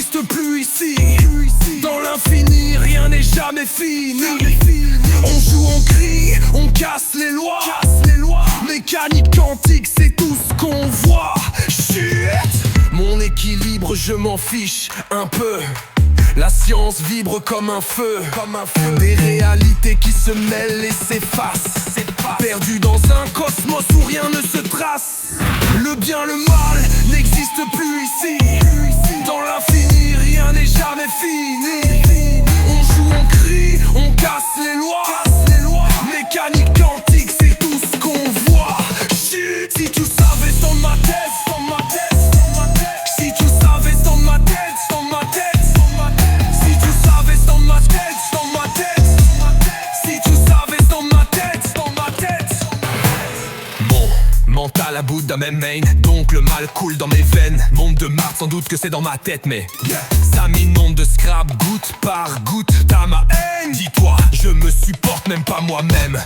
n'existe plus ici. Dans l'infini, rien n'est jamais fini. On joue, on crie, on casse les lois. Mécanique quantique, c'est tout ce qu'on voit. Chut. Mon équilibre, je m'en fiche un peu. La science vibre comme un feu. Des réalités qui se mêlent et s'effacent. Perdu dans un cosmos où rien ne se trace. Le bien, le mal n'existe plus ici. Dans l'infini, rien n'est jamais fini. On joue, on crie, on casse les lois. Mécanique quantique, c'est tout ce qu'on voit. Chut. Si tu savais dans ma tête. Si tu savais dans ma tête. Si tu savais dans ma tête. Si tu savais dans ma tête. Mon mental à bout d'un même main, donc le mal coule dans mes veines. Monde de marde, sans doute que c'est dans ma tête, mais ça m'inonde de scrap goutte par goutte. T'as ma haine, dis-toi, je me supporte même pas moi-même.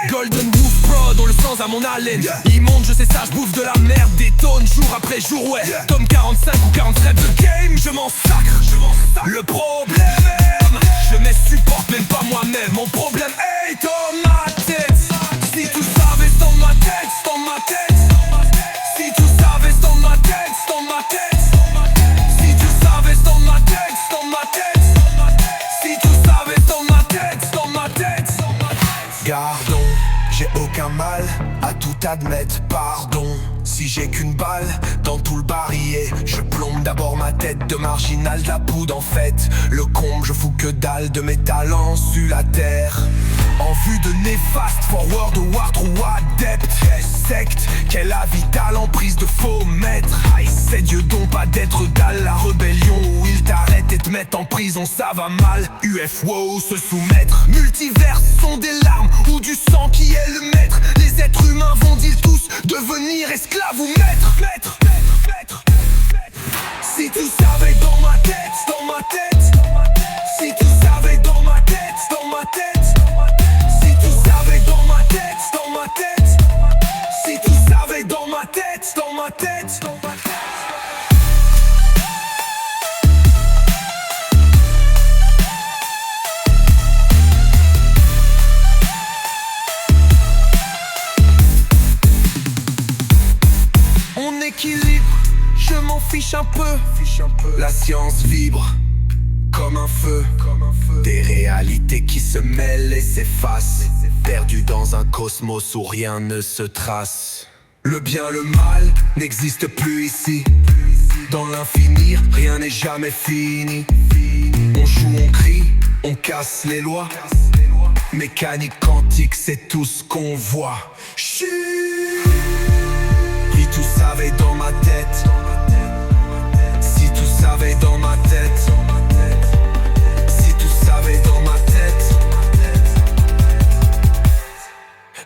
Golden Wolf Pro, dont le sens à mon haleine. Immonde, je sais ça, je bouffe de la merde. Des tonnes jour après jour, ouais. Tome 45 ou 40 rêves de game, je m'en sacre. Le problème est, je me supporte même pas moi-même. Mon problème est dans ma tête. Si tu savais dans ma tête. Si tu savais dans ma tête. Si tu savais dans ma tête. Si tu savais dans ma tête. Gardons, j'ai aucun mal à tout admettre, pardon. Si j'ai qu'une balle dans tout le barillet, je plombe d'abord ma tête de marginal, de la poudre en fait. Le comble, je fous que dalle de mes talents sur la terre. En vue de néfaste, forward ou war ou adepte. Secte, quelle avitale en prise de faux maîtres. C'est Dieu donc pas d'être dalle, la rébellion où ils t'arrêtent et te mettent en prison, ça va mal. UFO, se soumettre. Multivers sont des larmes ou du sang qui est le maître. Les êtres humains vont-ils tous devenir esclaves ou maîtres? Si tu savais dans ma tête. Si tu savais dans ma tête. Si tu savais dans ma tête. Si tu savais dans ma tête. On équilibre, je m'en fiche un peu. La science vibre comme un feu. Des réalités qui se mêlent et s'effacent. Perdu dans un cosmos où rien ne se trace. Le bien, le mal n'existe plus ici. Dans l'infini, rien n'est jamais fini. On joue, on crie, on casse les lois. Mécanique quantique, c'est tout ce qu'on voit. Chut. Si tu savais dans ma tête. Si tu savais dans ma tête. Si tu savais dans ma tête.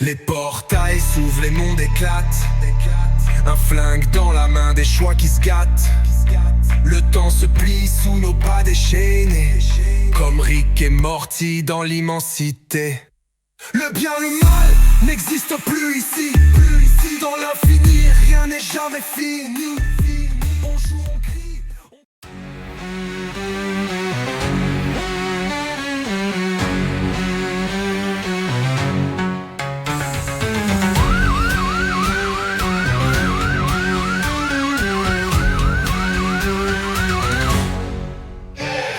Les portails s'ouvrent, les mondes éclatent. Un flingue dans la main, des choix qui se gâtent. Le temps se plie sous nos pas déchaînés. Comme Rick et Morty dans l'immensité. Le bien, le mal n'existe plus ici. Dans l'infini, rien n'est jamais fini. On joue, on crie.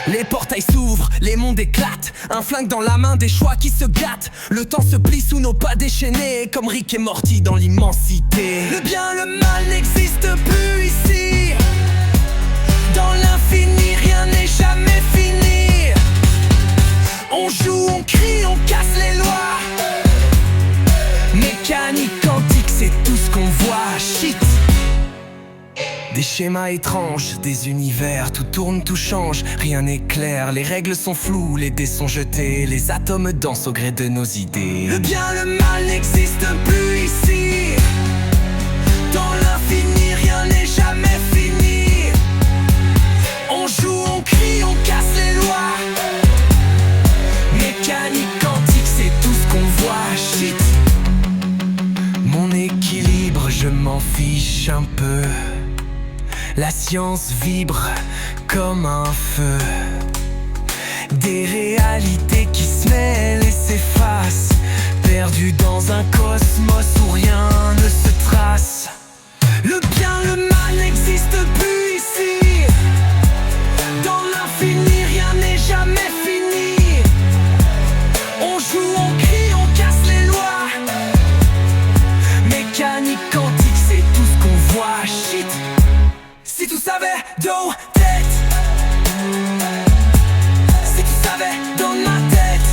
Les portails s'ouvrent, les mondes éclatent. Un flingue dans la main, des choix qui se gâtent. Le temps se plie sous nos pas déchaînés. Comme Rick et Morty dans l'immensité. Le bien, le mal n'existe plus ici. Dans l'infini, rien n'est jamais fini. On joue, on crie, on casse les lois. Mécanique quantique, c'est tout ce qu'on voit. Shit. Des schémas étranges, des univers, tout tourne, tout change, rien n'est clair, les règles sont floues, les dés sont jetés, les atomes dansent au gré de nos idées. Le bien, le mal n'existe plus ici. Dans l'infini, rien n'est jamais fini. On joue, on crie, on casse les lois. Mécanique quantique, c'est tout ce qu'on voit. Shit. Mon équilibre, je m'en fiche un peu. La science vibre comme un feu. Des réalités qui se mêlent et s'effacent, perdues dans un cosmos où rien ne se trace. Le bien, le mal n'existe plus ici. Dans l'infini, rien n'est jamais fini. On joue, on crie, on casse les lois. Mécanique quantique, c'est tout ce qu'on voit. Shit. Si tu savais, dos, tête. Si tu savais, dans ma tête.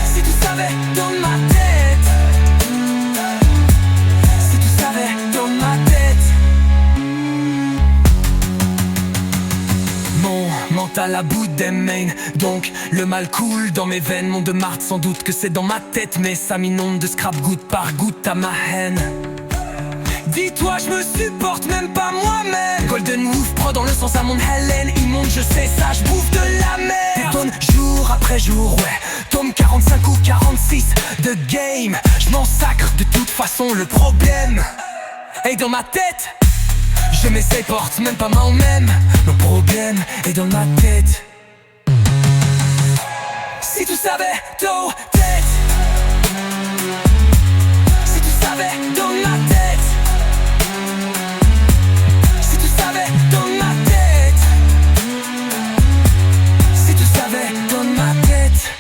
Si tu savais, dans ma tête. Si tu savais, dans ma tête. Mon mental à bout des mains, donc le mal coule dans mes veines. Mon de Marthe, sans doute que c'est dans ma tête, mais ça m'inonde de scrap goutte par goutte à ma haine. Dis-toi, je me supporte même pas moi-même. Golden Wolf prend dans le sens à mon Hélène. Immonde, je sais ça, je bouffe de la mer. Détonne jour après jour, ouais. Tome 45 ou 46 de game. Je m'en sacre de toute façon, le problème est dans ma tête. Je m'essaye, porte même pas moi-même. Le problème est dans ma tête. Si tu savais, dos, tête. Si tu savais, dans ma tête. Si tu savais, dans ma tête. Si tu savais, dans ma tête.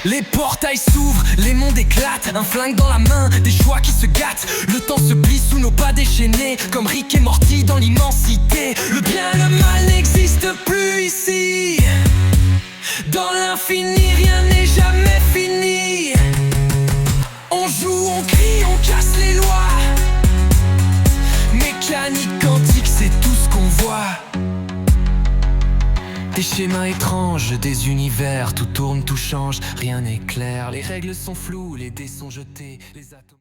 Les portails s'ouvrent, les mondes éclatent. Un flingue dans la main, des choix qui se gâtent. Le temps se plie sous nos pas déchaînés, comme Rick et Morty dans l'immensité. Le bien, le mal n'existe plus ici. Dans l'infini, rien n'est jamais fini. On joue, on crie, on casse les lois. Mécanique quantique, c'est tout ce qu'on voit. Des schémas étranges, des univers, tout tourne, tout change, rien n'est clair. Les règles sont floues, les dés sont jetés, les atomes...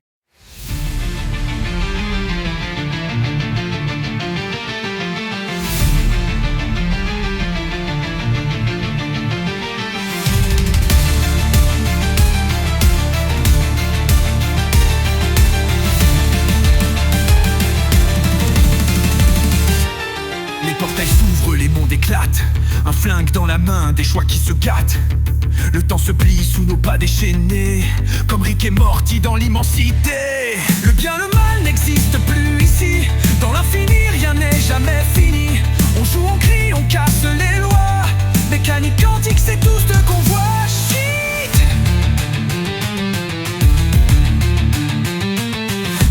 Les portails s'ouvrent, les mondes éclatent. Un flingue dans la main, des choix qui se gâtent. Le temps se plie sous nos pas déchaînés, comme Rick et Morty dans l'immensité. Le bien, le mal n'existe plus ici. Dans l'infini, rien n'est jamais fini. On joue, on crie, on casse les lois. Mécanique quantique, c'est tout ce qu'on voit. Shit.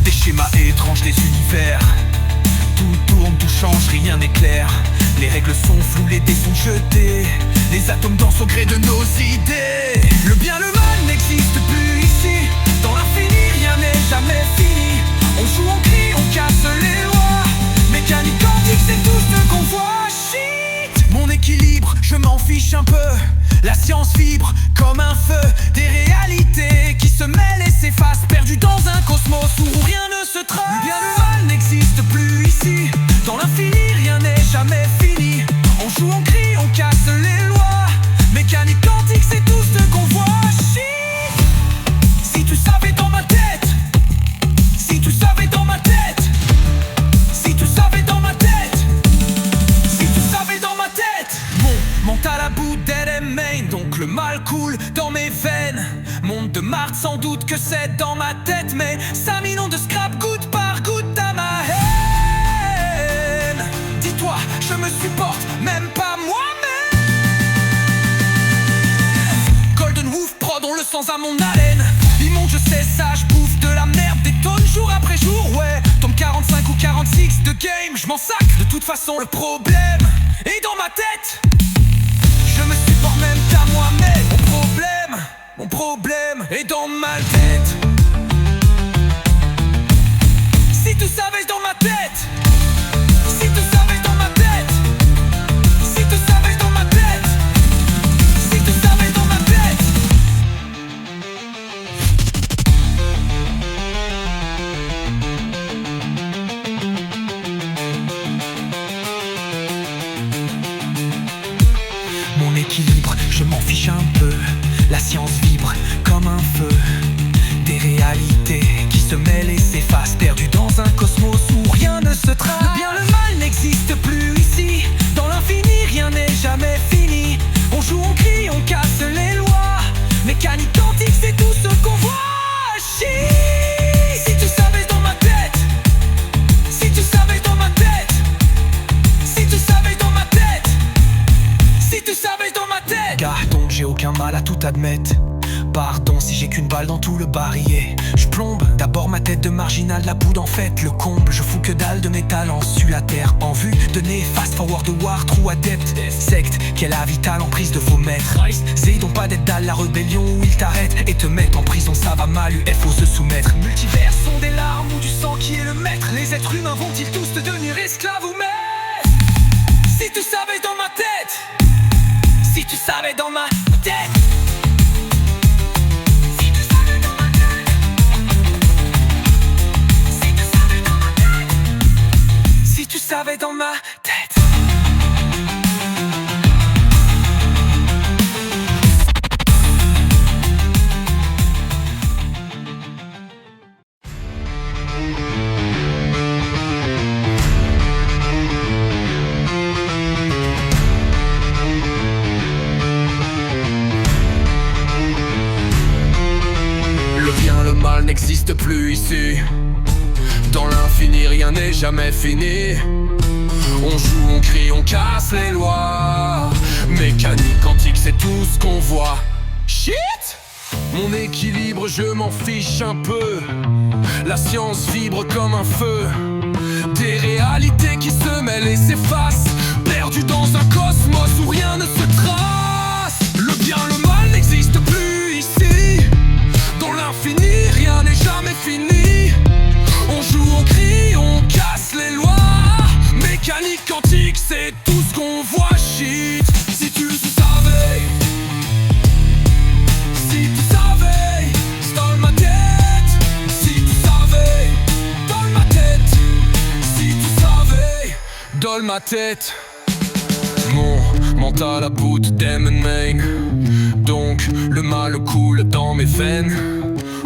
Des schémas étranges, des univers. Tout tourne, tout change, rien n'est clair. Les règles sont floues, les dés sont jetés. Les atomes dansent au gré de nos idées. Le bien, le mal n'existe plus ici. Dans l'infini, rien n'est jamais fini. On joue, on crie, on casse les lois. Mécanique quantique, c'est tout ce qu'on voit. Shit. Mon équilibre, je m'en fiche un peu. La science vibre comme un feu. Des réalités qui se mêlent et s'effacent, perdues dans un cosmos où rien ne se trace. Le bien, le mal n'existe plus ici. Dans l'infini, rien n'est jamais fini. On joue, on crie, on casse les lois. Mécanique quantique, c'est tout ce qu'on voit. Shit. Si tu savais dans ma tête. Si tu savais dans ma tête. Si tu savais dans ma tête. Si tu savais dans ma tête. Mon mental à bout d'Element, donc le mal coule dans mes veines. Monde de Marthe, sans doute que c'est dans ma tête, mais ça m'inonde de scrap goutte par goutte à ma haine. Dis-toi, je me supporte même pas moi-même. Golden Wolf prend dans le sang à mon haleine. Immonde, je sais ça, je bouffe de la merde. Des tonnes jour après jour, ouais. Tome 45 ou 46 de game, je m'en sacre. De toute façon, le problème est dans ma tête. Je me supporte même pas moi-même. Mon problème est dans ma tête. se mêle et s'efface, perdu dans un cosmos où rien ne se trace. Le bien, le mal n'existe plus ici. Dans l'infini, rien n'est jamais fini. On joue, on crie, on casse les lois. Mécanique quantique, c'est tout ce qu'on voit. Si tu savais dans ma tête, si tu savais dans ma tête, si tu savais dans ma tête, si tu savais dans ma tête. Car donc j'ai aucun mal à tout admettre. Pardon si j'ai qu'une balle dans tout le barillet. Je plombe d'abord ma tête de marginal, la poudre en fait le comble. Je fous que dalle de métal en su la terre en vue de néfaste forward war, trou adepte secte, quelle a vital en prise de vos maîtres. Zé donc pas d'être dalle, la rébellion où ils t'arrêtent et te mettent en prison, ça va mal, UFO se soumettre. Multivers sont des larmes ou du sang qui est le maître. Les êtres humains vont-ils tous te devenir esclaves ou maîtres? Si tu savais dans ma tête, si tu savais dans ma tête, si tu savais dans ma tête. Le bien, le mal n'existe plus ici. Dans l'infini, rien n'est jamais fini. On joue, on crie, on casse les lois. Mécanique quantique, c'est tout ce qu'on voit. Shit! Mon équilibre, je m'en fiche un peu. La science vibre comme un feu. Des réalités qui se mêlent et s'effacent, perdu dans un cosmos où rien ne se trace. Le bien, le mal n'existe plus ici. Dans l'infini, rien n'est jamais fini. On joue, on crie, on casse les lois. Mécanique quantique, c'est tout ce qu'on voit. Shit, si tu savais, si tu savais, c'est dans ma tête. Si tu savais, dans ma tête. Si tu savais, dans ma tête. Mon mental à bout d'M&Main. Donc le mal coule dans mes veines.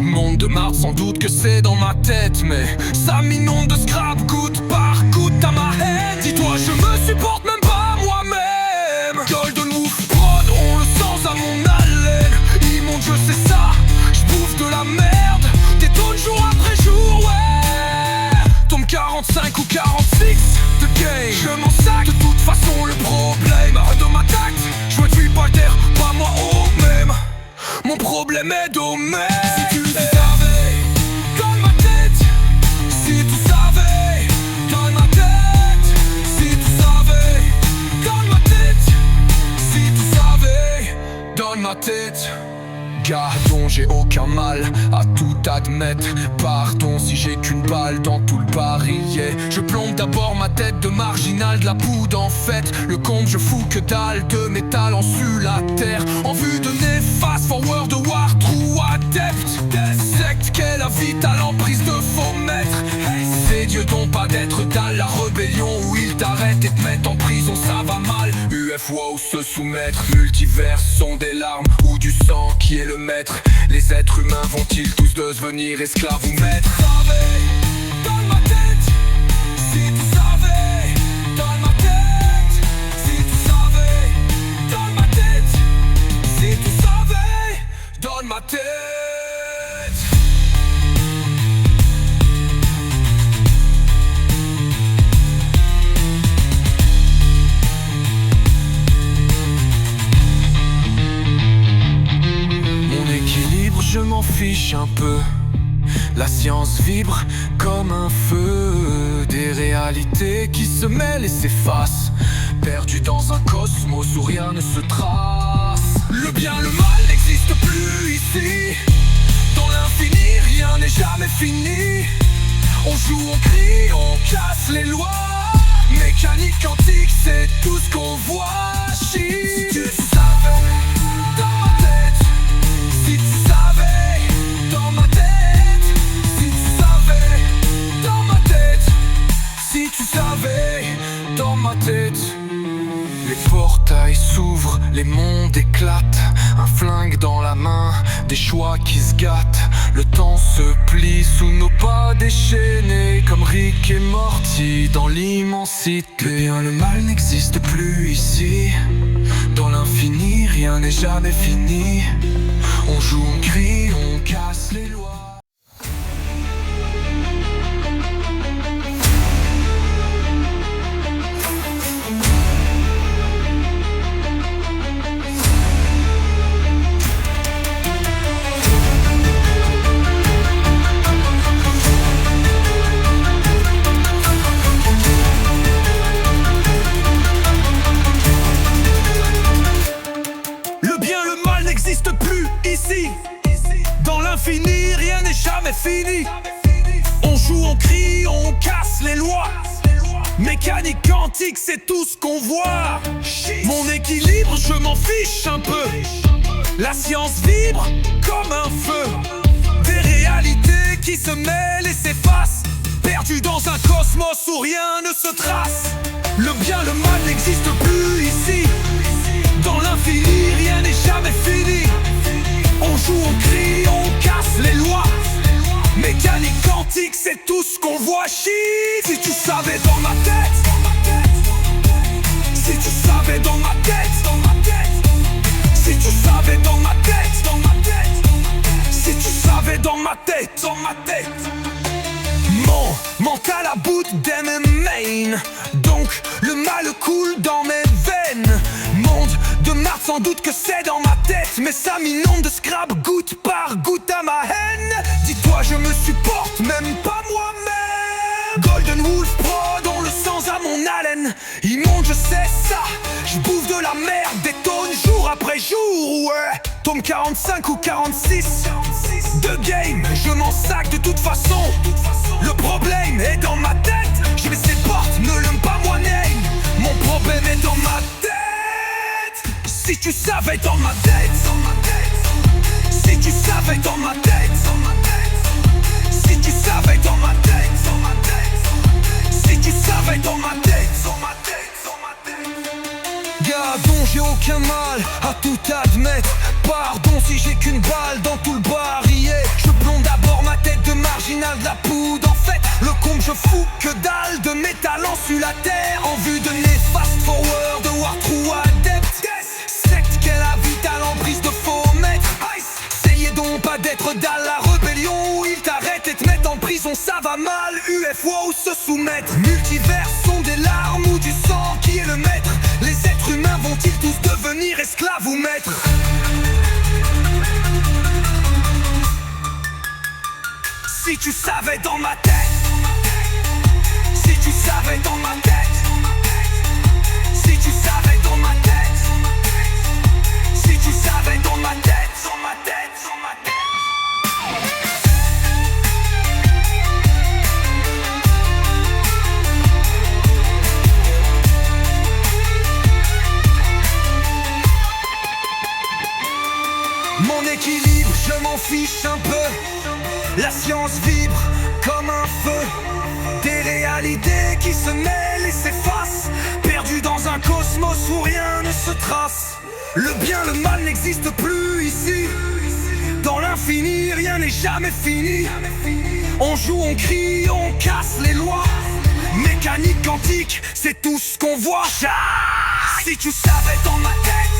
Monde de marde, sans doute que c'est dans ma tête, mais ça m'inonde de scrap goutte par goutte à ma haine. Dis-toi, je me supporte même pas moi-même. Golden Wolf Prod, on le sent à mon haleine. Immonde, je sais ça, je bouffe de la merde. Des tonnes jour après jour, ouais. Tombe 45 ou 46 de game, je m'en sac. De toute façon, le problème de ma tacte, je me tue pas terre, pas moi au même. Mon problème est domaine. Si tu savais, dans ma tête. Si tu savais, dans ma tête. Si tu savais, dans ma tête. Si tu savais, dans ma tête. Gardons, j'ai aucun mal à tout admettre. Pardon si j'ai qu'une balle dans tout le barillet. Je plombe d'abord ma tête de marginal, de la poudre en fait le comble, je fous que dalle de métal en su la terre. En vue de néfaste forward war, trou adepte secte, qu'elle a vital en prise de faux maîtres. Ces dieux n'ont pas d'être dalle, la rébellion où ils t'arrêtent et te mettent en prison, ça va mal. UFO se soumettre, multivers sont des larmes ou du sang qui est le maître. Les êtres humains vont-ils tous devenir esclaves ou maîtres? Dans ma tête, si tu savais, dans ma tête, si tu savais, dans ma tête, si tu savais, dans ma tête. Je m'en fiche un peu. La science vibre comme un feu. Des réalités qui se mêlent et s'effacent, perdu dans un cosmos où rien ne se trace. Le bien, le mal n'existe plus ici. Dans l'infini, rien n'est jamais fini. On joue, on crie, on casse les lois. Mécanique quantique, c'est tout ce qu'on voit. Si tu savais, dans ma tête. Si tu savais, dans ma tête. Si tu savais, dans ma tête. Si tu savais, dans ma tête. Les portails s'ouvrent, les mondes éclatent. Un flingue dans la main, des choix qui se gâtent. Le temps se plie sous nos pas. déchaînés comme Rick et Morty dans l'immensité. Le bien, le mal n'existe plus ici. Dans l'infini, rien n'est jamais fini. On joue, on crie, on casse les lois. N'existe plus ici. Dans l'infini, rien n'est jamais fini. On joue, on crie, on casse les lois. Mécanique quantique, c'est tout ce qu'on voit. Mon équilibre, je m'en fiche un peu. La science vibre comme un feu. Des réalités qui se mêlent et s'effacent, perdues dans un cosmos où rien ne se trace. Le bien, le mal n'existe plus ici. Dans l'infini, rien n'est jamais fini. On joue, on crie, on casse les lois. Mécanique quantique, c'est tout ce qu'on voit. Si tu savais dans ma tête, si tu savais dans ma tête, si tu savais dans ma tête, si tu savais dans ma tête. Mon mental à bout d'MMA, donc le mal coule dans mes veines. Monde de marde, sans doute que c'est dans ma tête, mais ça m'inonde de scrap goutte par goutte à ma haine. Dis-toi, je me supporte même pas moi-même. Golden Wolf Pro dans le sang à mon haleine. Immonde, je sais ça, je bouffe de la merde, des tonnes jour après jour. Ouais, tome 45 ou 46 de game, je m'en sac de toute façon. Le problème est dans ma tête, je vais ses portes, ne l'aime pas moi name. Mon problème est dans ma tête. Si tu savais dans ma tête, si tu savais dans ma tête, si tu savais dans ma tête, si tu savais dans ma tête. Gardons, j'ai aucun mal à tout admettre. Pardon si j'ai qu'une balle dans tout le barillet. Je plombe d'abord ma tête de marginal, de la poudre en fait. Le comble je fous que dalle de mes talents sur la terre. En vue de néfaste forward, war true adepte. Secte qu'elle habite à l'emprise de faux maîtres. Essayez donc pas d'être dans la rébellion où ils t'arrêtent et te mettent en prison, ça va mal. UFO ou se soumettre. Multivers sont des larmes ou du sang, qui est le maître? Les êtres humains vont-ils tous devenir esclaves ou maîtres? Si tu savais dans ma tête, si tu savais dans ma tête, si tu savais dans ma tête, si tu savais dans ma tête, dans ma tête, dans ma tête. Mon équilibre, je m'en fiche un peu. La science vibre comme un feu. Des réalités qui se mêlent et s'effacent, perdues dans un cosmos où rien ne se trace. Le bien, le mal n'existe plus ici. Dans l'infini, rien n'est jamais fini. On joue, on crie, on casse les lois. Mécanique quantique, c'est tout ce qu'on voit. Si tu savais dans ma tête,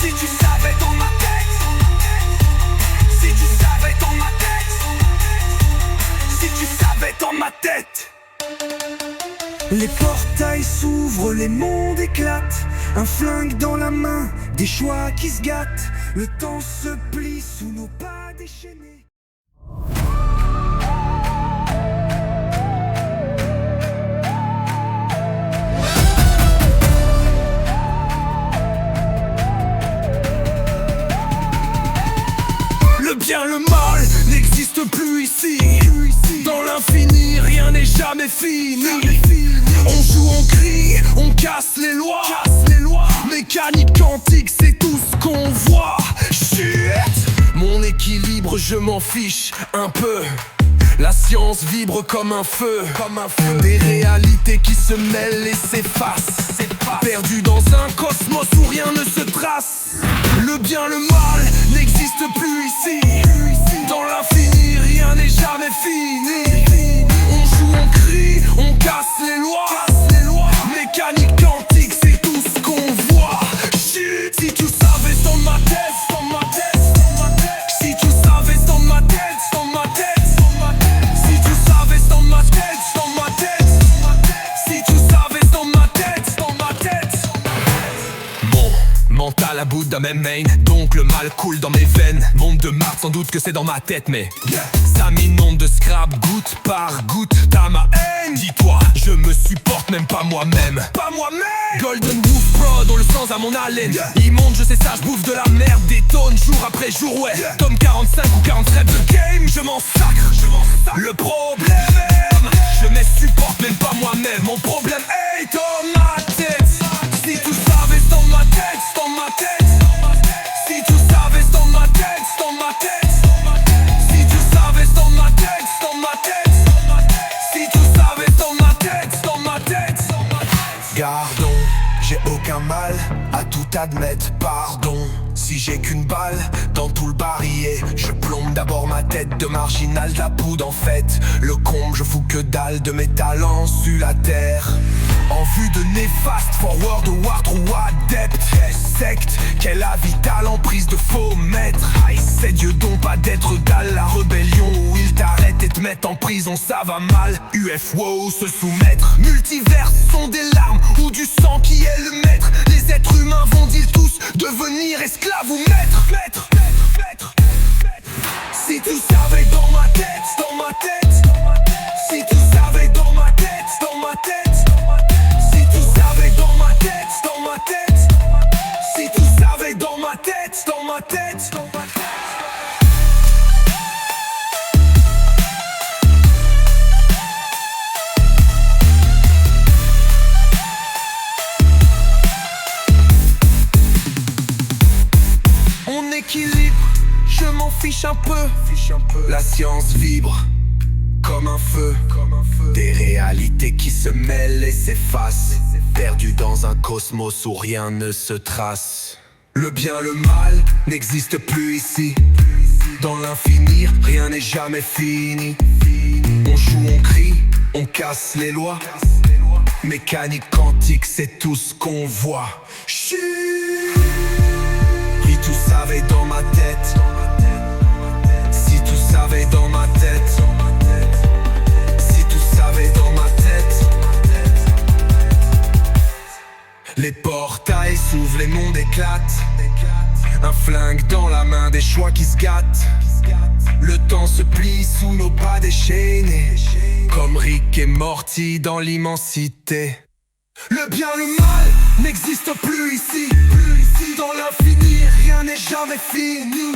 si tu savais dans ma tête, si tu savais dans ma tête, si tu savais dans ma tête. Les portails s'ouvrent, les mondes éclatent. Un flingue dans la main, des choix qui se gâtent. Le temps se plie sous nos pas déchaînés. Le bien, le mal n'existe plus ici. Dans l'infini, rien n'est jamais fini. On joue, on crie, on casse les lois. Mécanique quantique, c'est tout ce qu'on voit. Chut. Mon équilibre, je m'en fiche un peu. La science vibre comme un feu. Des réalités qui se mêlent et s'effacent, perdues dans un cosmos où rien ne se trace. Le bien, le mal n'existe plus ici. Dans l'infini, rien n'est jamais jamais fini. On joue, on crie, on casse les lois. Mécanique quantique, c'est tout ce qu'on voit. Chut, si tu savais, c'est dans ma tête. Si tu savais, c'est dans ma tête. Si tu savais, c'est dans ma tête. Si tu savais, c'est dans ma tête. Mon mental à bout d'un même main, donc le mal coule dans mes veines. Monde de marde, sans doute que c'est dans ma tête, mais ça m'inonde de scrap, goutte par goutte. T'as ma haine, dis-toi, je me supporte même pas moi-même. Golden Wolf Pro, dans le sens à mon haleine. Immonde, je sais ça, je bouffe de la merde. Des tonnes jour après jour, ouais. Tome 45 ou 40 reps de game, je m'en sacre. Le problème est, je me supporte même pas moi-même. Mon problème est dans ma tête. Si tu savais, c'est dans ma tête. Si tu savais, c'est dans ma tête. Si tu savais, c'est dans ma tête. Si tu savais, c'est dans ma tête. Gardons, j'ai aucun mal à tout admettre, pardon. Si j'ai qu'une balle dans tout le barillet, je plombe d'abord ma tête de marginal, de la poudre en fait. Le comble, je fous que dalle de mes talents sur la terre. En vue de néfaste, forward, ward ou adepte. Secte, quelle avis talent, prise de faux maître. C'est Dieu donc pas d'être dalle, la rébellion où ils t'arrêtent et te mettent en prison, ça va mal. UFO, se soumettre. Multivers sont des larmes ou du sang qui est le maître. Les êtres humains vont-ils tous devenir esclaves ou maîtres? Si tu savais dans ma tête. Si tu savais dans ma tête. Si tu savais dans ma tête. Si tu savais dans ma tête. On équilibre, je m'en fiche un peu. La science vibre comme un feu. Des réalités qui se mêlent et s'effacent, perdu dans un cosmos où rien ne se trace. Le bien, le mal n'existe plus ici. Dans l'infini, rien n'est jamais fini. On joue, on crie, on casse les lois. Mécanique quantique, c'est tout ce qu'on voit. Chut. Si tu savais dans ma tête. Si tu savais dans ma tête. Si tu savais dans ma tête. Les portails s'ouvrent, les mondes éclatent. Un flingue dans la main, des choix qui se gâtent. Le temps se plie sous nos pas déchaînés, comme Rick et Morty dans l'immensité. Le bien, le mal n'existe plus ici. Dans l'infini, rien n'est jamais fini.